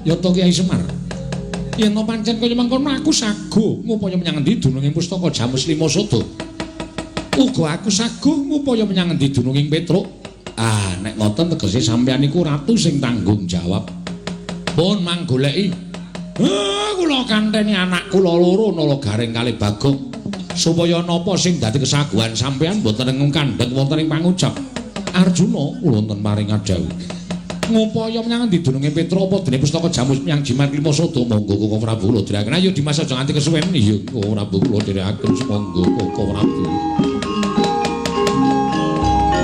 Ya to Kyai Semar. Yen to pancen kaya mengkono aku saguh ngupaya menyang endi dununging pustaka Jamus Lima Sada. Uga aku saguh ngupaya menyang endi dununging Petruk. Ah, nek ngoten tegese sampeyan iku ratu sing tanggung jawab. Pun manggoleki. Kula kanteni anak kula loro nala garing kalih Bagong. Supaya napa sing dadi kesaguhan sampeyan boten ngkandhek wonten ing pangucap. Arjuna kula wonten paring adhawuh. Ngupaya menyang endi dununge Petra apa dene pustaka Jamus menyang Jimat Lima Sada monggo Koko Prabu kula dherekaken ayo Dimas aja nganti kesuwen ya Koko Prabu kula dherekaken monggo Koko Prabu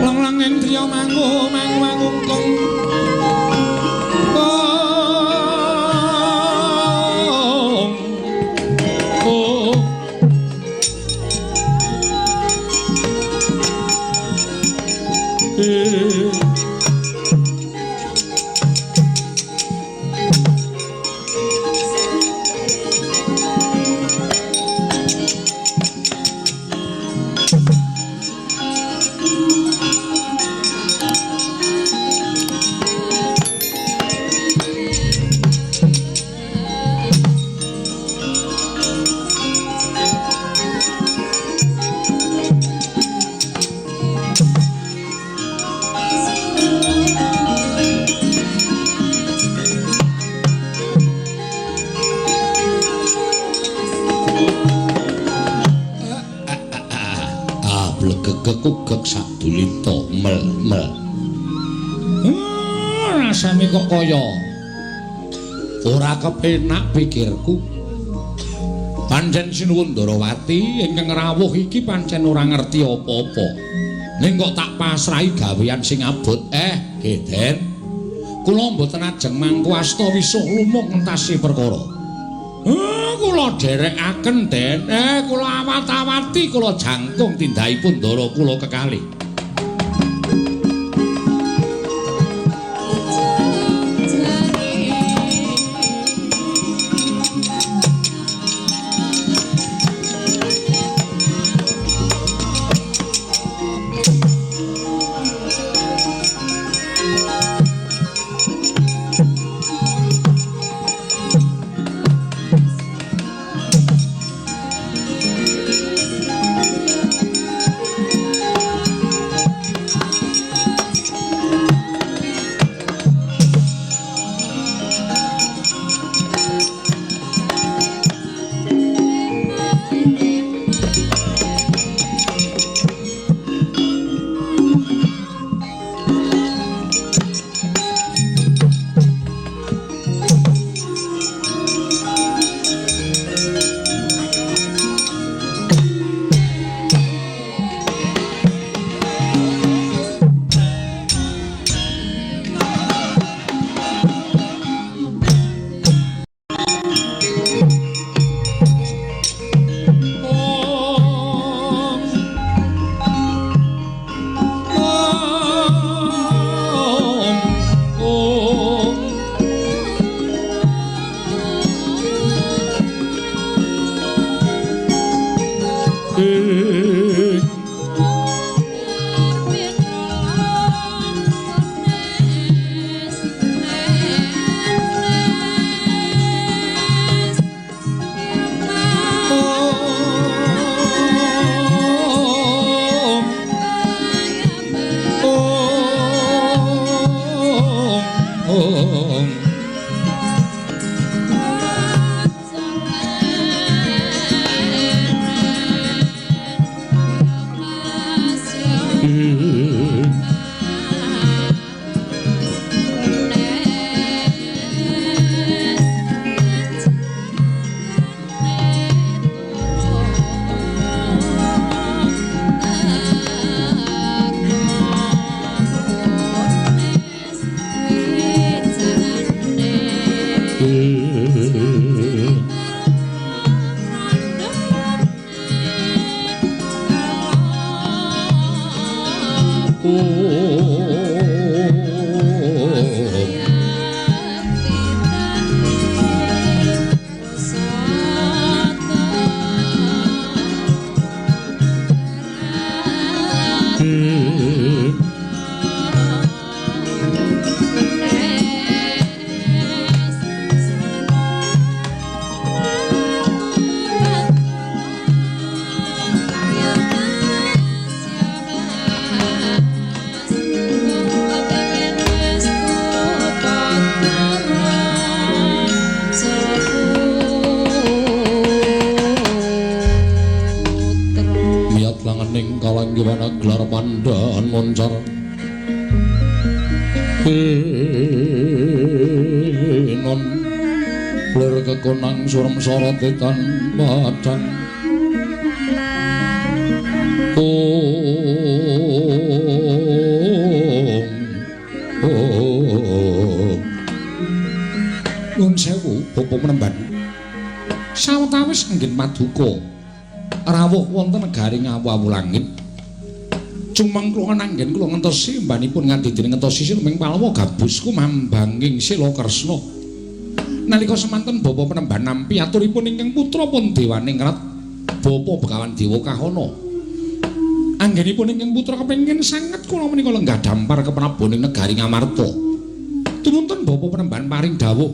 lang-lang ing triya mangungkung kugek sadulita mel rasane kok kaya ora kepenak pikirku pancen sinuwun Ndarawati ingkang rawuh iki pancen ora ngerti apa-apa ning kok tak pasrahi gawean sing abot Geden kula mboten ajeng mangku asta wisuh lumuk ngentasi perkara kula dherekaken Den kula awat-awati kula jangkung tindhahipun ndara kula kekalih panggiwana gelar pandhan moncar non lir kekonang surem sorotetan padang Nun sewu Bapa Penemban sawetawis anggen paduka rawuh wonten negari ngawu langit cumeng kula anggen kula ngentosi mbanipun nganti dening ngentosi silming Palawa gabus kumambanging Sila Kresna nalika semanten Bapa Penemban nampi aturipun ingkang putra pun Dewaning Rat Bapa Begawan Dewa Kahana anggenipun ingkang putra kepengin sanget kula menika lenggah dampar kepraboning negari Ngamarta tununtun Bapa Penemban paring dawuh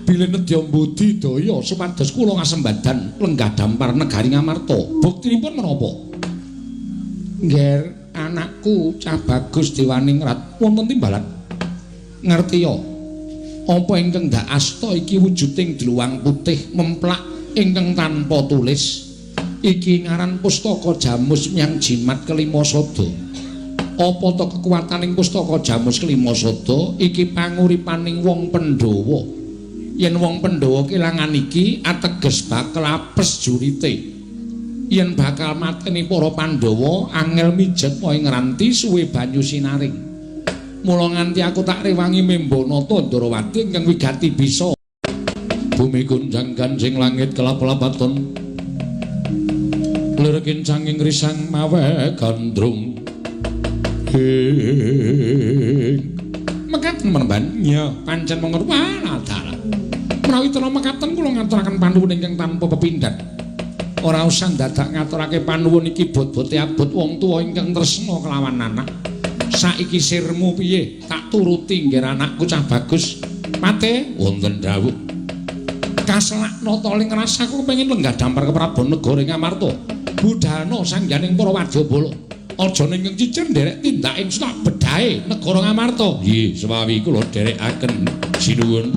bilih nedya budidaya supados kula ngasembadan lenggah dampar negari Ngamarta buktinipun menapa nggih anakku Cah Bagus Dewaning Rat wonten timbalan ngertiya apa ingkang ndak asta iki wujuding dluwang putih memplak ingkang tanpa tulis iki ngaran pustaka Jamus Myang Jimat Kelima Sada apa to kekuwataning pustaka Jamus Kelima Sada iki panguripaning wong Pandhawa yen wong Pandhawa kelangan iki ateges bakal apes jurite yen bakal mateni para Pandhawa angel mijet wae ngranti suwe banyu sinaring mula nganti aku tak rewangi Membanata Ndarawati ingkang wigati bisa bumi gunjang ganjing langit kelap-lapaton lir kincanging risang mawe gandrung mekaten Penemban ya pancen monggo dalah menawi tena mekaten kula ngaturaken panuwun ingkang tanpa pepindhan ora usah dadak ngaturake panuwun iki bot-bote abot wong tuwa ingkang tresna kelawan anak saiki sirmu piye tak turuti nggih anakku Cah Bagus mate wonten dawuh kaselakna toling rasaku kepengin lenggah dampar ke Prabu Negara Ngamarta budhana sangganing para wadyabala aja ning cicir nderek tindak ing tak bedhahe negara Ngamarta nggih sewawi kula dherekaken sinuwun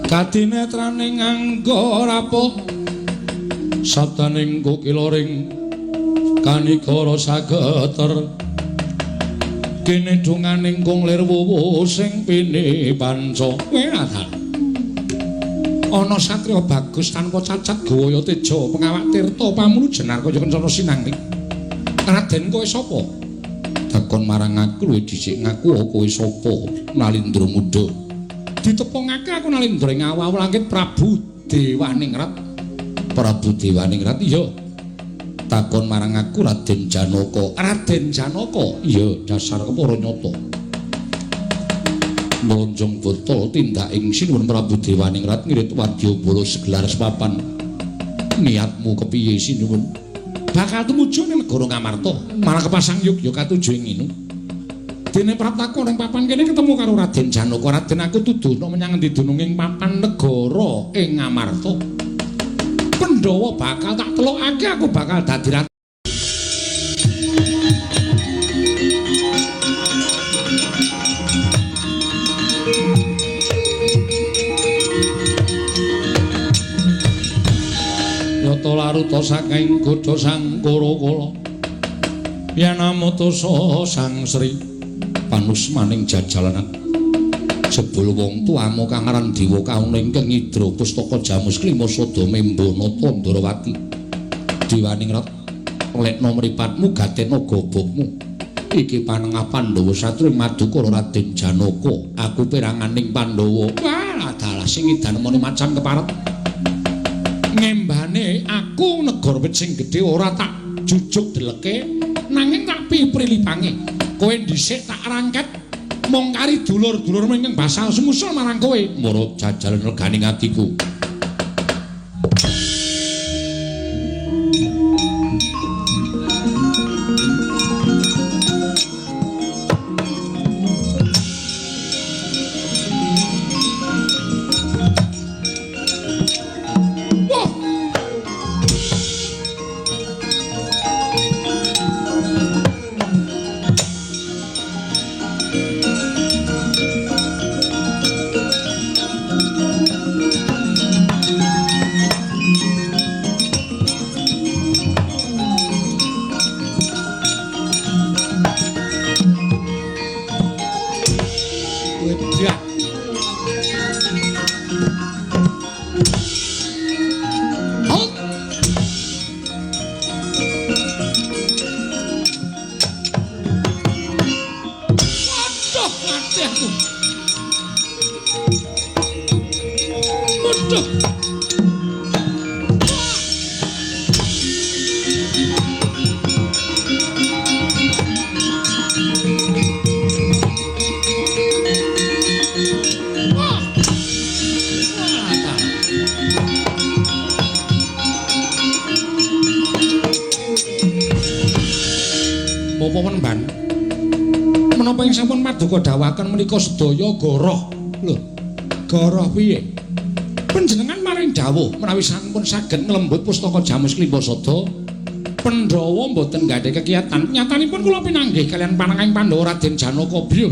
Kadinetraning nganggo rapuh sabdaning kukiloring kanikara sageter kene dunganing kunglir wuwu sing pini panca wenatan ana satriya bagus tanpa cacat gawaya teja pengawak tirta pamulujenar kaya kencana sinangling Raden kowe sapa takon marang aku luwih dhisik ngaku kowe sapa Nalindra Muda ditepungake aku Nalindra ing awal langit Prabu Dewaningrat Prabu Dewaningrat iya takon marang aku Raden Janaka iya dasar kepara nyata mlonjong botol tindak ing sinuwun Prabu Dewaningrat ngirit wadyabala segelar sepapan niatmu kepiye sinuwun bakal tumuju ning negara Ngamarta malah kepasang yuk katuju ing nginu dene praptaka ning papan kene ketemu karo Raden Janaka Raden aku tuduhna menyang endi dununging papan negara ing Ngamarta Pandhawa bakal tak telokake aku bakal dadi ratu Nyata laruta saking godha sang kala-kala Yanamutosa Sang Sri panusmaning jajalanan jebul wong tuamu kang aran Dewa Kauna ingkang ngidra pustaka Jamus Klimasada Membana Tandrawati Dewaning Rat lekna mripatmu gatena gobokmu iki panengah Pandhawa satru Madukara Raden Janaka aku peranganing Pandhawa wah dalah sing idanemane macan keparet ngembane aku negara wit sing gedhe ora tak jujuk deleke nanging tak piprilipane kowe dhisik tak rangket mung kari dulur-dulur ingkang basal sumusul marang kowe marang jajalan reganing atiku Paduka dawaken menika sedaya goroh. Lho, goroh piye? Panjenengan maring dawuh menawi sampun saged nglembut pustaka Jamus Klimasada, Pandhawa mboten gadhah kekiyatan. Nyatanipun kula pinanggih kalian panengahing Pandhawa Raden Janaka biyo.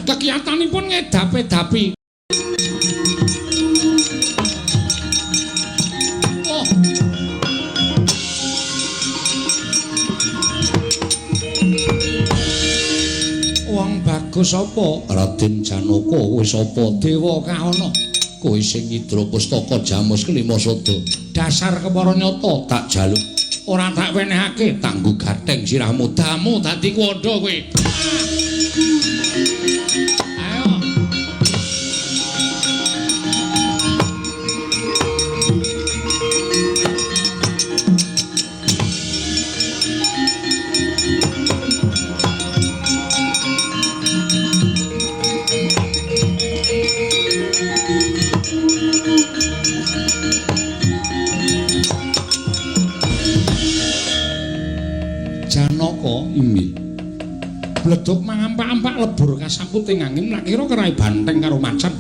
Kekiyatanipun ngedapi-dapi. Bagus apa Raden Janaka wis apa Dewa Kaana kowe sing ngidra pustaka Jamus Klimasada dasar kepara nyata tak jaluk ora tak wenehake tanggo gatheng sirahmu damu dadi kuwandha kowe ayo inggih bledhog mangampak-ampak lebur kasaputing angin lak kira kerai banteng karo macan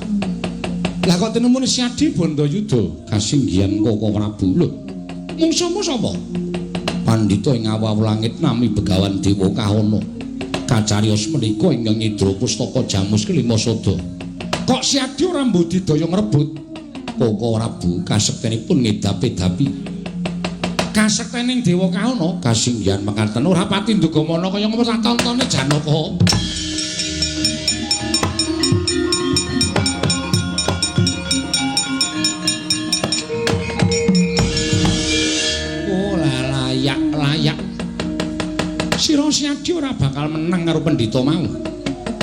lah kok tinemune Siadi Bandayuda kasinggihan Koko Prabu lho mungsuhmu sapa pandhita ing awawu langit nami Begawan Dewa Kaana kacariyos menika ingkang ngidra pustaka Jamus Klimasada kok Siadi ora mbudidaya ngrebut Koko Prabu kasektenipun ngedapi-dapi kasektening Dewa Kaana kasinggihan mekaten ora pati ndugamana kaya ngopo tontone Janaka. Oh layak. Sira Siadi ora bakal menang karo pendhita mau.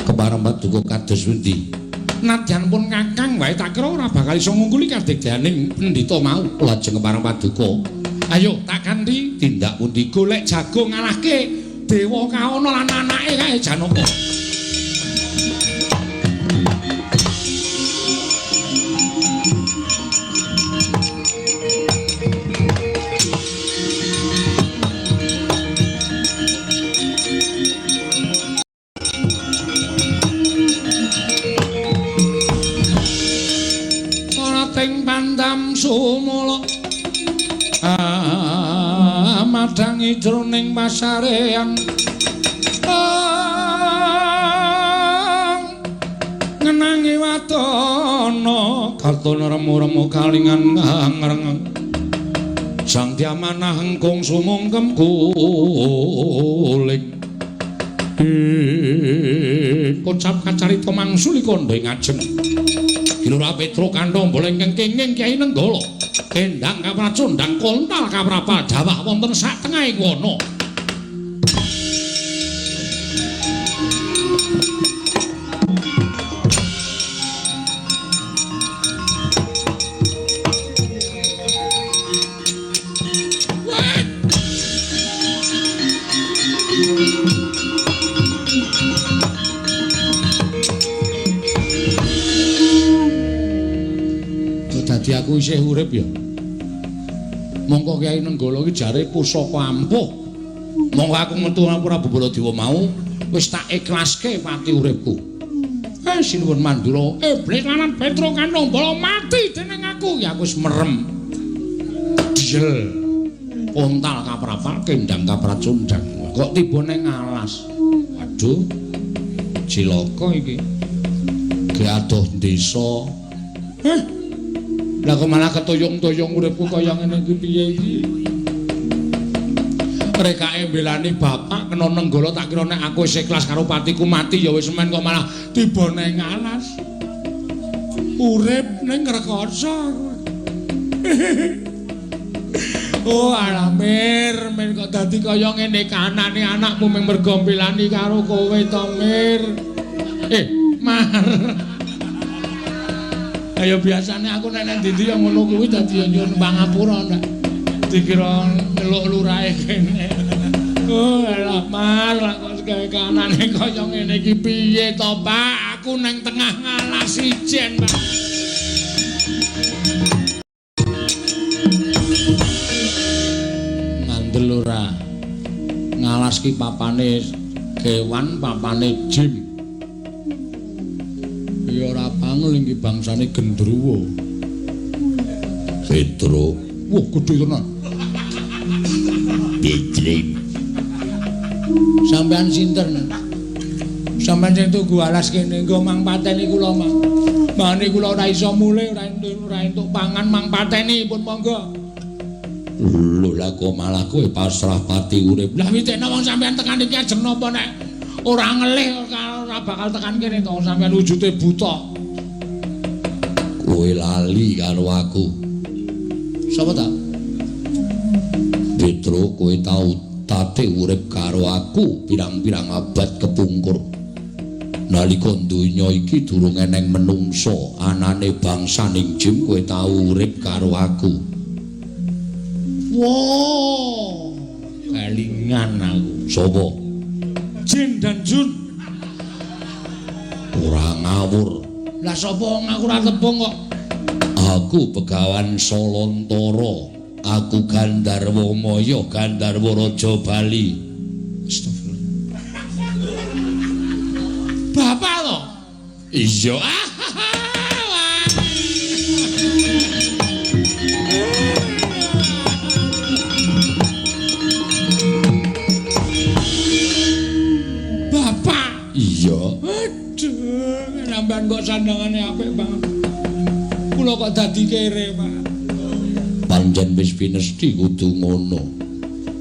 Kepareng Paduka kados pundi? Nadyan pun Kakang wae tak kira ora bakal iso ngungkuli kadegdaning pendhita mau. Lajeng kepareng Paduka ayo tak ganti tindak pundi golek jago ngalahke Dewa Kaana lan anake kae Janaka. Ora ting pandam sumala madangi jroning pasarean ngenangi watana kartana remu-remu kalingan ngreng Sang Diamanah engkung sumungkem kuling kocap kacarita mangsuli kondo ing ajeng Kilura Petro kantong boleng kenging Kyai Nenggala kendang kapracundang kontal kaprapal dawah wonten sak tengahing wana aku isih urip ya. Mongko Kyai Nenggala iki jare pusaka ampuh. Mongko aku metu Prabu Baladewa mau wis tak ikhlaske pati uripku. Sinuwun Mandura, iblis lan Petro kantong bala mati dening aku. Ya aku wis merem. Diel. Pontal kaprapal kendang kapracundang. Kok tiba ning alas. Waduh. Cilaka iki. Ge adoh desa. Lah kok malah ketoyong-toyong uripku kaya ngene iki piye iki? Rekake mbelani bapak kena Nenggala tak kira nek aku wis ikhlas karo patiku mati ya wis men kok malah tiba ning alas. Urip ning rekoso. Oh alamir, men kok dadi kaya ngene kanane anakmu mung mergo mbelani karo kowe to, Mir. Mar. Ayo biasane aku nek nang ndi ya ngono kuwi dadi nyuwun pangapura nek dikira nyeluk lurahe kene. Oh alah Mar, kok gawe kanane kaya ngene iki piye to, Pak? Aku nang tengah ngalas ijen, Pak. Ngandel ora. Ngalas ki papane kewan, papane jim. Ya ora pangul iki bangsane gendruwo. Petro. Wah, gedhe tenan. Petrim. Sampeyan sinten? Sampeyan sing tuku alas kene nggo mang pateni kula, Mang. Mane kula ora iso mule, ora entuk pangan mang pateni pun monggo. Lho lah kok malah kowe pasrah pati urip. Lah witekno wong sampeyan tekan iki ajeng napa nek ora ngelih ora bakal tekan kene to sampeyan wujude buta. Kowe lali karo aku. Sapa ta? Petro, kowe tau tate urip karo aku pirang-pirang abad kepungkur. Nalika donya iki durung eneng menungso, anane bangsaning jin kowe tau urip karo aku. Wow, kelingan aku. Sapa? Jin dan Jun. Ora ngawur. Lah sapa ngaku ora tepung kok? Aku Begawan Solontara. Aku Gandarwa Maya, Gandarwa Raja Bali. Astagfirullah. Bapak to? Iya. Bapak. Iya. Aduh, sampean kok sandangane apik banget. Kula kok dadi kere, Pak. Panjen wis pinesti kudu ngono.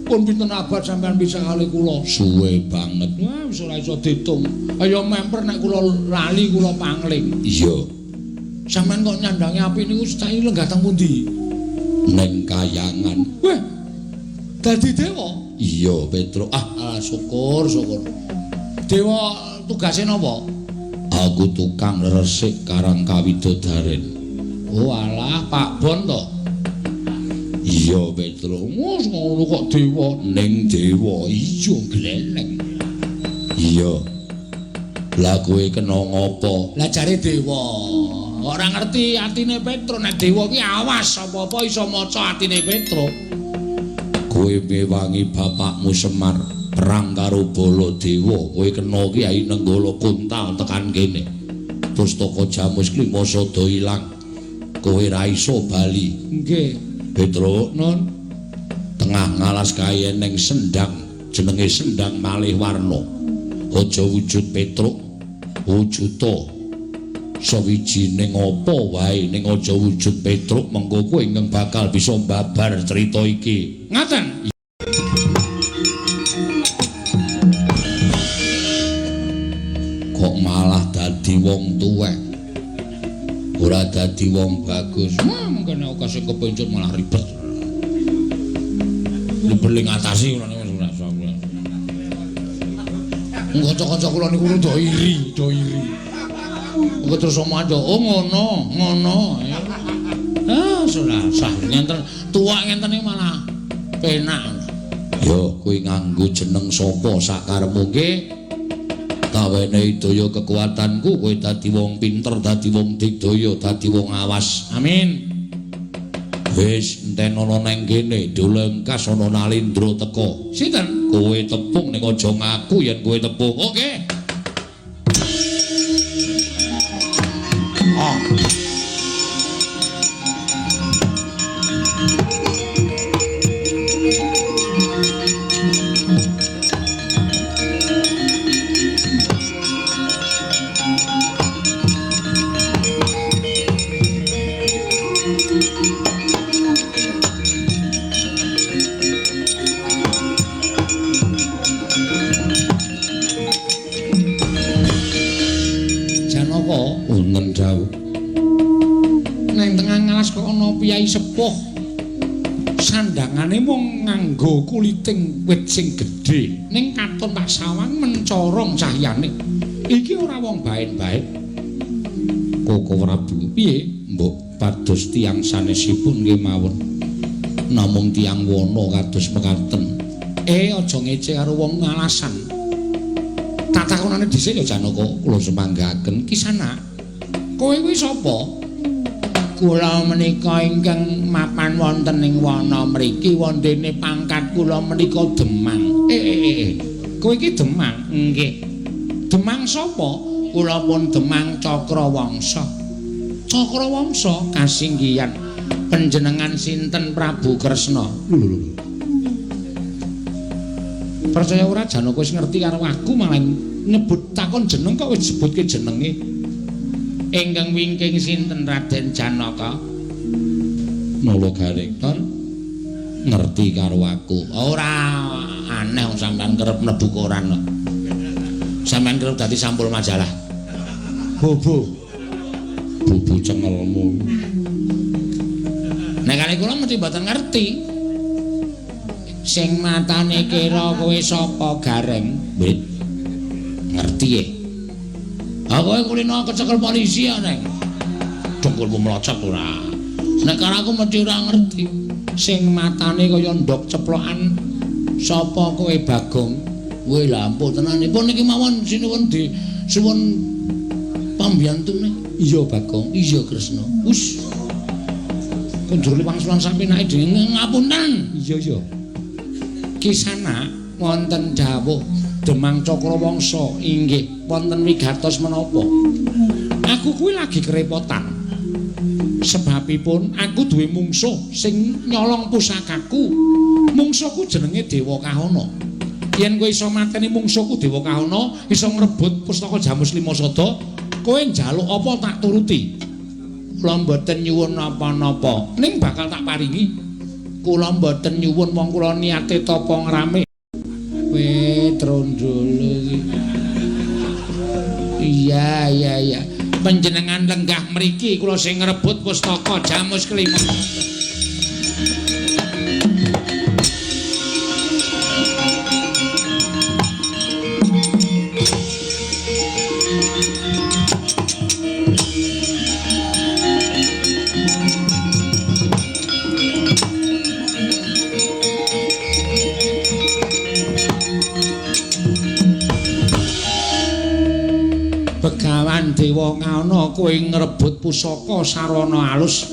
Pun pinten abad sampean bisa kali kula? Suwe banget. Wah, wis ora iso diitung. Ayo memper nek kula lali kula pangling. Iya. Sampean kok nyandangi api niku cai lenggah teng pundi? Ning Kayangan. Wah. Dadi dewa? Iya, Petro. Syukur. Dewa tugase napa? Aku tukang resik Karang Kawidodaren. Oh alah, Pak Bon to. Iya Petro, ngono kok dewa ning dewa iya gleleng. Iya. Lah kowe kena ngopo? Lah jare dewa. Ora ngerti atine Petro nek dewa ki awas apa-apa iso maca atine Petro. Kowe mewangi bapakmu Semar perang karo Baladewa, kowe kena Kyai Nenggala Kuntal tekan kene. Pustaka Jamus Klimasada ilang. Kowe ra iso bali. Nggih. Petro, non tengah ngalas kaya neng sendang jenenge Sendang Malih Warna. Aja wujud Petro, wujuda sawijining apa wae ning aja wujud Petruk mengko kowe ingkang bakal bisa mbabar cerita iki. Ngaten. Kok malah dadi wong tuwek. Ora dadi wong bagus. Mungkin aku kasih kepencut malah ribet. Beling ngatasi ngono wis ora sampe. Kanca-kanca kula niku do iri. Engko terus omong aja, oh ngono. Sudah sah ngenten tuwak ngenten iki malah penak. Yo kowe nganggo jeneng sapa sakarepmu nggih? Kawene daya kekuatanku kowe dadi wong pinter, dadi wong digdaya, dadi wong awas. Amin. Wis enten ana nang kene, Dulengkas ana Nalindra teka. Sinten? Kowe tepung ning aja ngaku yen kowe tepung. Oke. Oh. Piyai sepuh sandangane mung nganggo kuliting wit sing gedhe ning katon tak sawang mencorong cahyane iki ora wong baen-baen. Koko Prabu piye mbok pados tiyang sanesipun nggih mawon namung tiyang wana kados mekaten aja ngece karo wong ngalasan. Tak takonane dhisik ya Janaka kula semanggaken Kisana kowe kuwi sapa? Kula menika ingkang mapan wonten ing wana mriki wondene pangkat kula menika Demang. Kowe iki Demang? Nggih. Demang sapa? Kula pun Demang Cakrawangsa. Cakrawangsa kasinggihan panjenengan sinten Prabu Kresna? Percaya ora Janaka wis ngerti karo aku malah nyebut takon jeneng kok wis disebutke jenenge. Ingkang wingking sinten Raden Janaka? Nala Garekton ngerti karo aku. Ora aneh wong sampean kerep mlebu koran kok. Sampean kerep dadi sampul majalah. Bubu cengelmu. Nek kali kula mesti mboten ngerti. Sing matane kira kowe sapa Gareng? Wit. Ngerti ya? Kowe kulino kecekel polisi ya neng dengkulmu melocot ora nek karo aku mesti ora ngerti sing matane kaya ndok ceplokan sapa kowe Bagong kowe lha ampun tenanipun niki mawon sinuwun disuwun pambiyantune iya Bagong iya Kresna wis kunjur wangsulan sampinake dhewe ngapunten iya Kisana wonten dawuh Demang Cakrawangsa inggih wonten wigatos menapa? Aku kuwi lagi kerepotan. Sebabipun aku duwe mungsuh sing nyolong pusakaku. Mungsuhku jenenge Dewa Kahana. Yen kowe iso mateni mungsuhku Dewa Kahana, iso ngrebut pustaka Jamus Lima Sada, kowe njaluk apa tak turuti. Kula mboten nyuwun napa-napa, ning bakal tak paringi. Kula mboten nyuwun wong kula niate tapa ngrame. Trondolo iya panjenengan lenggah mriki kula sing ngrebut pustaka Jamus Kelima Begawan Dewa Kahana kowe ngrebut pusaka sarana alus.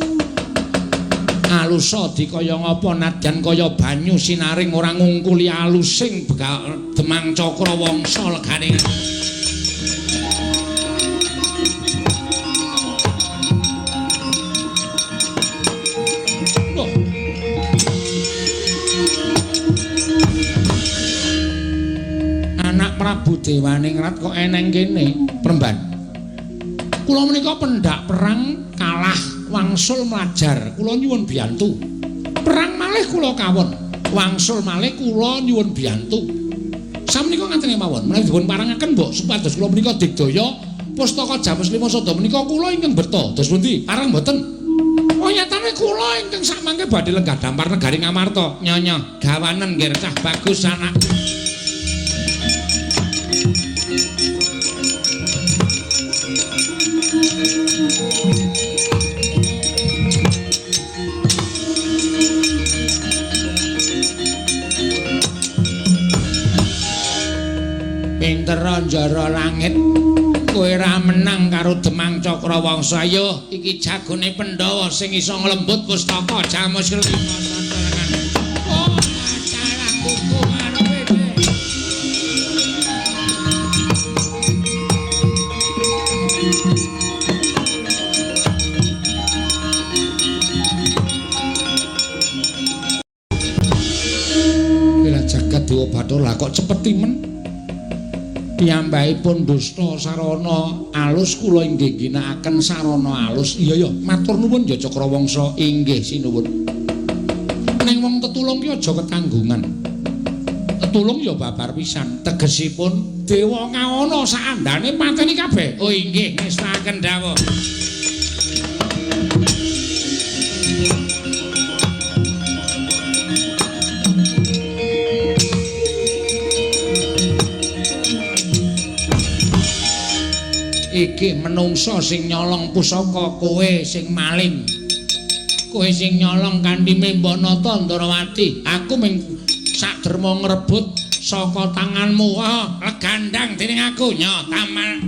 Alusa dikaya ngapa nadyan kaya banyu sinaring ora ngungkuli alusing Demang Cakrawangsa legane. Anak Prabu Dewaningrat kok eneng kene, Premban. Kula menika pendak perang kalah wangsul mlajar. Kula nyuwun biyantu. Perang malih kula kawon. Wangsul malih kula nyuwun biyantu. Samenika ngaten mawon. Menawi dipun parangaken mbok supados kula menika digdaya Pustaka Jamus Lima Sada menika kula ingkang berta. Dos pundi? Parang mboten. Oh nyatane kula ingkang samangke badhe lenggah dampar negari Ngamarta. Nyonya, gawanen nggih cah bagus anakku. Pinter njara langit kowe ra menang karo Demang Cakrawangsa. Ayo iki jagone Pandhawa sing iso nglembut Pustaka Jamus Lima Sada. Oh, acara kuku arepe. Ila jagat Dewa Bathara lah kok cepet timen. Piyambakipun dusta sarana alus kula inggih ginakaken sarana alus. Iya ya, matur nuwun ya Cakrawangsa. Inggih sinuwun. Ning wong tetulung ki aja ketanggungan. Tetulung ya babar pisan. Tegesipun dewa ngawana sakandhane pateni kabeh. Oh inggih ngestaken dawuh. Iki menungsa sing nyolong pusaka, kowe sing maling. Kowe sing nyolong kanthi Membanata Ndarawati. Aku mung saderma ngrebut saka tanganmu. Oh, legandang dening aku nyo tamal.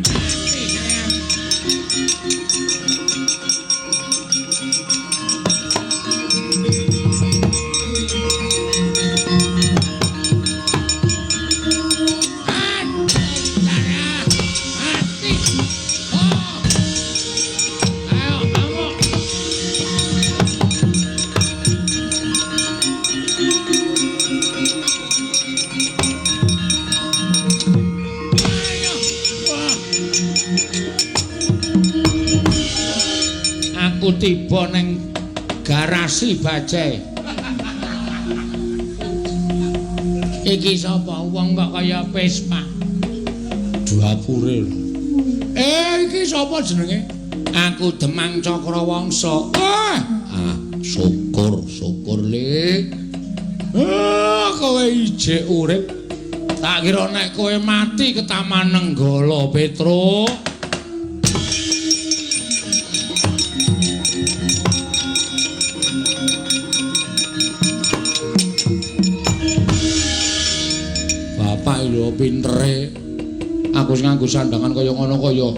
Tiba ning garasi bajai. Iki sapa wong kok kaya Vespa? Dapure. Iki sapa jenenge? Aku Demang Cakrawangsa. Syukur Le. Kowe ijek urip. Tak kira nek kowe mati ketaman Nenggala, Petro. Pintere aku sing nganggo sandangan kaya ngono kaya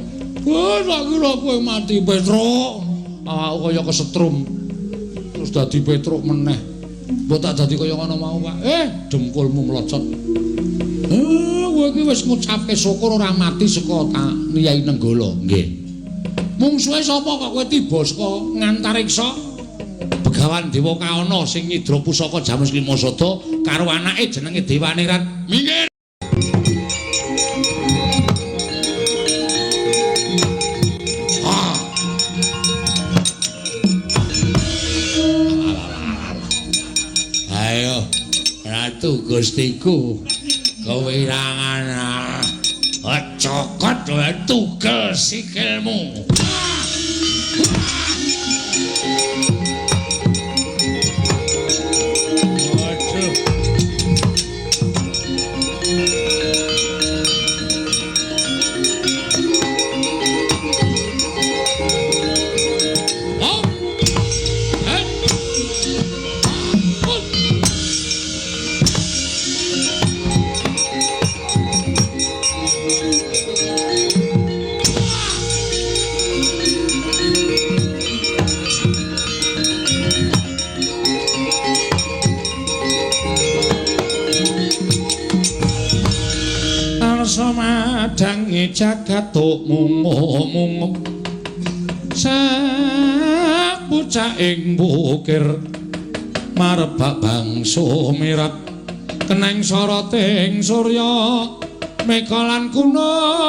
tak kira kowe mati Petruk. Awakku kaya kesetrum terus dadi Petruk meneh. Mbok tak dadi kaya ngono mau Pak. Dengkulmu mlocot. Kowe iki wis ngucapke syukur ora mati saka Nyai Nenggala. Nggih. Mungsuhe sapa kok kowe tiba saka ngantariksa? Begawan Dewa Kaana sing nyidra pusaka Jamus Lima Sada karo anake jenenge Dewanerat. Minggir. Ratu Gustiku kewirangan cokot tugel sikilmu. Madangi jagat mungo-mungo sapucak ing bukir marebak bangsa mirat keneng soroting surya mekalan gunung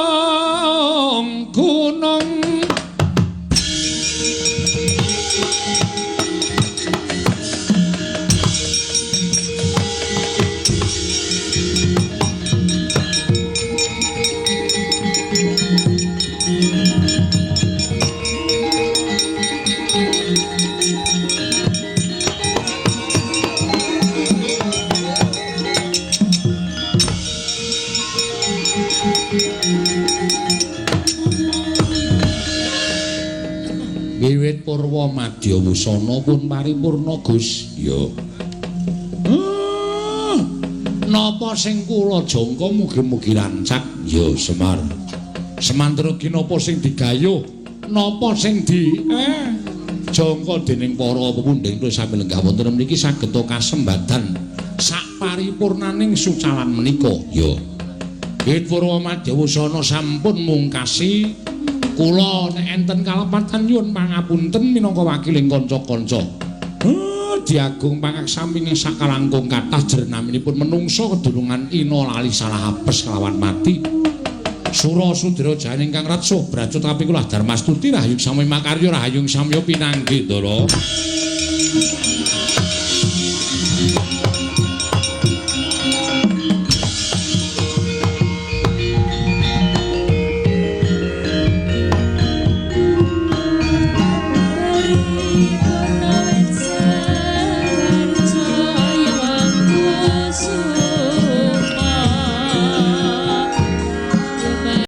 Wiwit purwa madya wusana pun paripurna Gus. Ya. Napa sing kula jangka mugi-mugi lancak? Ya Semar. Semantara ki napa sing digayuh? Napa sing jangka dening para pepundhen kula sami lenggah wonten mriki saged kasembadan sak paripurnaning sucalan menika. Ya. Wiwit purwa madya wusana sampun mungkasi kula nek enten kalepatan nyuwun pangapunten minangka wakiling kanca-kanca. Diagung pangaksamping sakalangkung kathah jernaminipun menungsa kedurungan ina lali salah apes kelawan mati. Sura Sudira Jaya ingkang ratsuh bracut tapi kula Darmastuti rahayung sami makarya rahayung samya pinanggih Ndara.